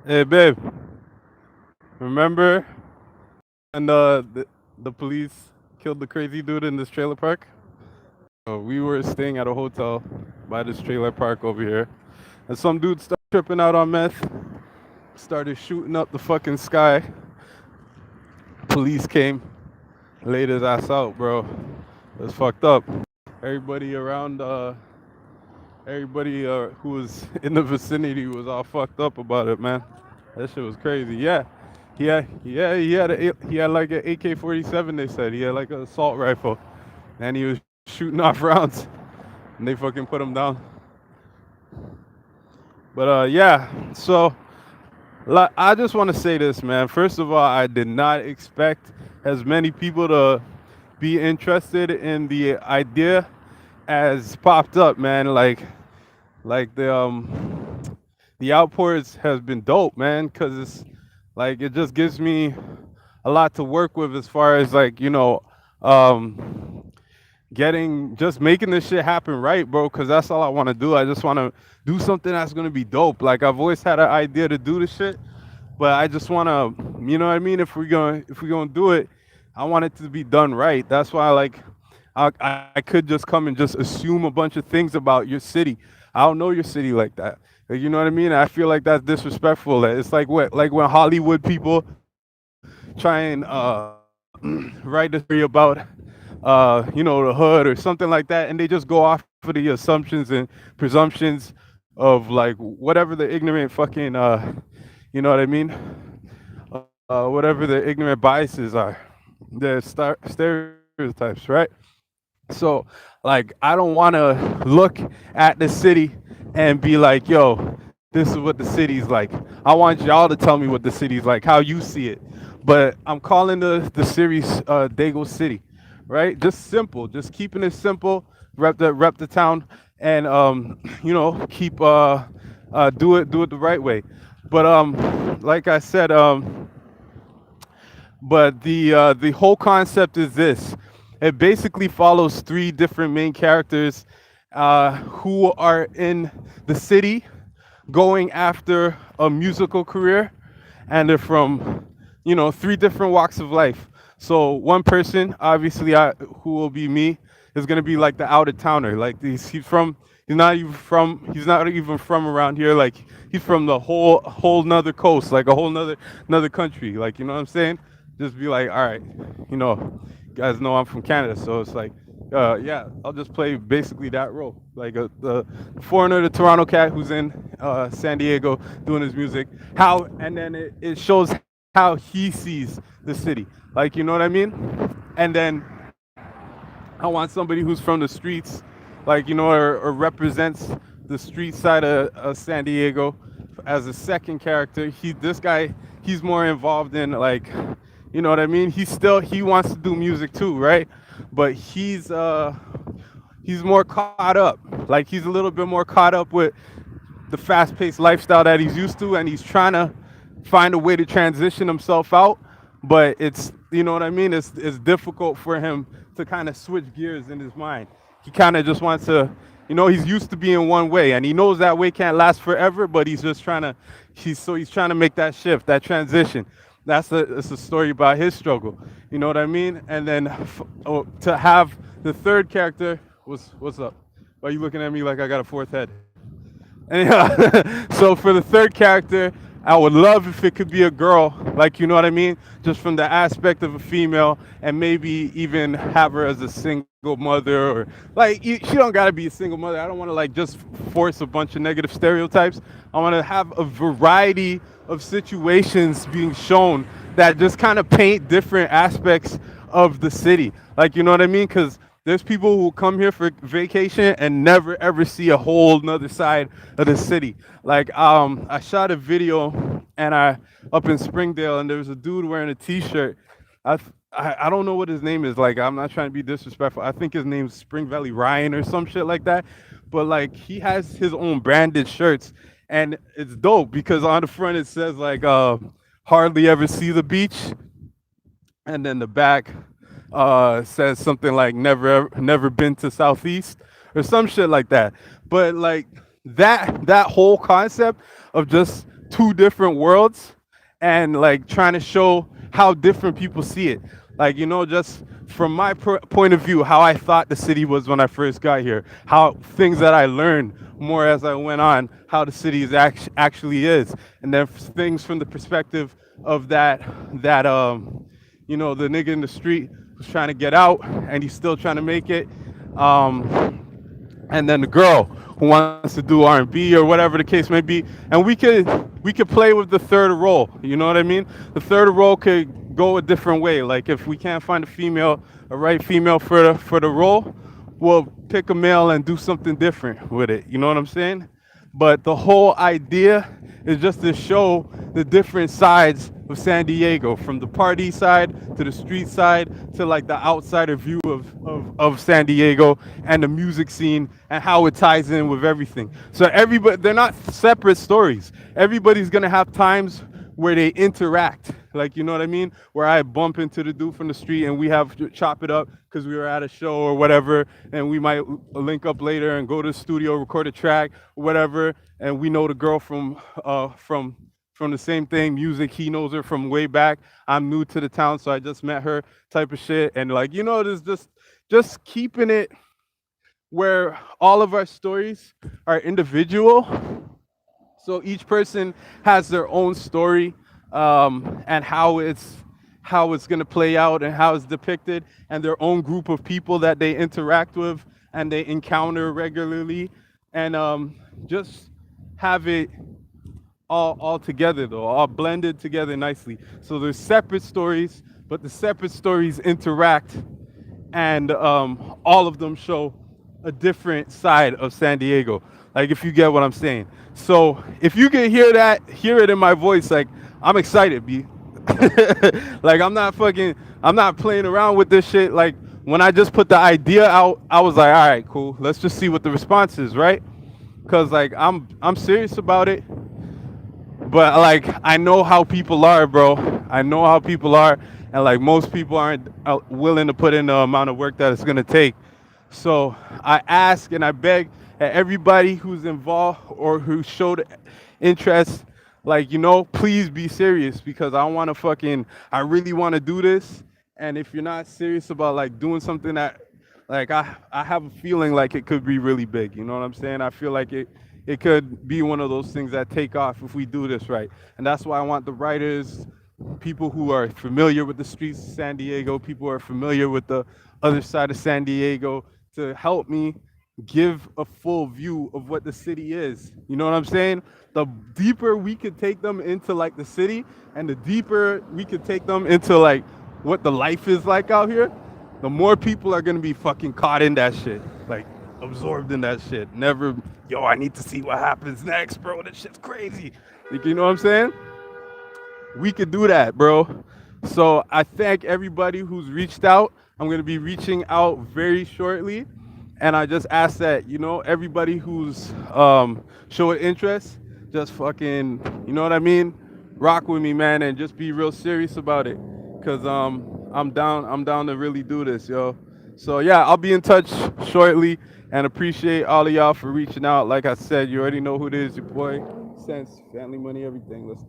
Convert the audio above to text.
Hey, babe, remember when the police killed the crazy dude in this trailer park? We were staying at a hotel by this trailer park over here, and some dude started tripping out on meth, started shooting up the fucking sky. Police came, laid his ass out, bro. It was fucked up. Everybody around, everybody who was in the vicinity was all fucked up about it, man. That shit was crazy. Yeah, he had like an AK-47. They said he had like an assault rifle, and he was shooting off rounds, and they fucking put him down. But yeah. So I just want to say this, man. First of all, I did not expect as many people to be interested in the idea as popped up, man. Like the outpours has been dope, man, because it's like it just gives me a lot to work with as far as like um, getting just making this shit happen right, bro. Because that's all I want to do. I just want to do something that's gonna be dope. Like I've always had an idea to do this shit, but I just want to, you know what I mean? If we're gonna do it, I want it to be done right. That's why like I could just come and just assume a bunch of things about your city. I don't know your city like that. Like, you know what I mean? I feel like that's disrespectful. It's like what, like when Hollywood people try and write a story about, the hood or something like that, and they just go off of the assumptions and presumptions of like whatever the ignorant fucking, you know what I mean? Whatever the ignorant biases are, the stereotypes, right? So, like, I don't want to look at the city and be like, yo, this is what the city's like. I want y'all to tell me what the city's like, how you see it. But I'm calling the series Daygo City, right? Just simple, just keeping it simple, rep the town, and keep do it the right way. But like I said, but the whole concept is this. It basically follows three different main characters who are in the city going after a musical career, and they're from three different walks of life. So one person, obviously, who will be me, is gonna be like the out of towner. Like he's not even from around here. Like he's from the whole nother coast, like a whole nother country. Like, you know what I'm saying? Just be like, all right, you guys know I'm from Canada, so it's like, yeah, I'll just play basically that role, like the foreigner, the Toronto cat who's in San Diego doing his music. And then it shows how he sees the city, like, you know what I mean? And then I want somebody who's from the streets, like, or represents the street side of San Diego as a second character. This guy, he's more involved in like, you know what I mean? He wants to do music too, right? But he's more caught up. Like he's a little bit more caught up with the fast-paced lifestyle that he's used to, and he's trying to find a way to transition himself out. But it's, you know what I mean? It's difficult for him to kind of switch gears in his mind. He kind of just wants to, he's used to being one way, and he knows that way can't last forever. But he's just trying to, he's trying to make that shift, that transition. It's a story about his struggle. You know what I mean? And then to have the third character, what's up? Why are you looking at me like I got a fourth head? And so for the third character, I would love if it could be a girl, like, you know what I mean? Just from the aspect of a female, and maybe even have her as a single mother, or like she don't gotta be a single mother. I don't want to like just force a bunch of negative stereotypes. I want to have a variety of situations being shown that just kind of paint different aspects of the city. Like, you know what I mean? Because there's people who come here for vacation and never ever see a whole nother side of the city. Like I shot a video and I up in Springdale, and there was a dude wearing a T-shirt. I don't know what his name is. Like, I'm not trying to be disrespectful. I think his name's Spring Valley Ryan or some shit like that. But like he has his own branded shirts, and it's dope because on the front it says like hardly ever see the beach, and then the back says something like never been to Southeast or some shit like that. But like that whole concept of just two different worlds and like trying to show how different people see it. Like, you know, just from my point of view, how I thought the city was when I first got here, how things that I learned more as I went on, how the city is actually is, and then things from the perspective of that you know, the nigga in the street who's trying to get out and he's still trying to make it. And then the girl who wants to do R&B or whatever the case may be, and we could play with the third role. You know what I mean? The third role could go a different way. Like if we can't find a right female for the role, we'll pick a male and do something different with it. You know what I'm saying? But the whole idea is just to show the different sides of San Diego, from the party side to the street side to like the outsider view of San Diego and the music scene and how it ties in with everything. So everybody, they're not separate stories. Everybody's gonna have times where they interact. Like, you know what I mean? Where I bump into the dude from the street and we have to chop it up because we were at a show or whatever, and we might link up later and go to the studio, record a track, whatever, and we know the girl from the same thing, music. He knows her from way back. I'm new to the town, so I just met her, type of shit. And like, you know, there's just keeping it where all of our stories are individual, so each person has their own story, and how it's gonna play out and how it's depicted, and their own group of people that they interact with and they encounter regularly, and just have it all together though, all blended together nicely. So there's separate stories, but the separate stories interact, and all of them show a different side of San Diego. Like if you get what I'm saying. So if you can hear it in my voice, like I'm excited, B. Like I'm not playing around with this shit. Like when I just put the idea out, I was like, all right, cool. Let's just see what the response is, right? Cause like I'm serious about it. But like I know how people are, bro. I know how people are, and like most people aren't willing to put in the amount of work that it's gonna take. So I ask and I beg that everybody who's involved or who showed interest, like, you know, please be serious, because I really want to do this. And if you're not serious about like doing something that, like, I have a feeling like it could be really big. You know what I'm saying? I feel like it could be one of those things that take off if we do this right. And that's why I want the writers, people who are familiar with the streets of San Diego, people who are familiar with the other side of San Diego, to help me give a full view of what the city is. You know what I'm saying? The deeper we could take them into like the city, and the deeper we could take them into like what the life is like out here, the more people are gonna be fucking caught in that shit. Like absorbed in that shit. Never, yo, I need to see what happens next, bro. That shit's crazy. Like, you know what I'm saying? We could do that, bro. So I thank everybody who's reached out. I'm going to be reaching out very shortly. And I just ask that, you know, everybody who's showing interest, just fucking, you know what I mean? Rock with me, man, and just be real serious about it. Cause I'm down to really do this, yo. So yeah, I'll be in touch shortly, and appreciate all of y'all for reaching out. Like I said, you already know who it is, your boy. Sense, family, money, everything. Let's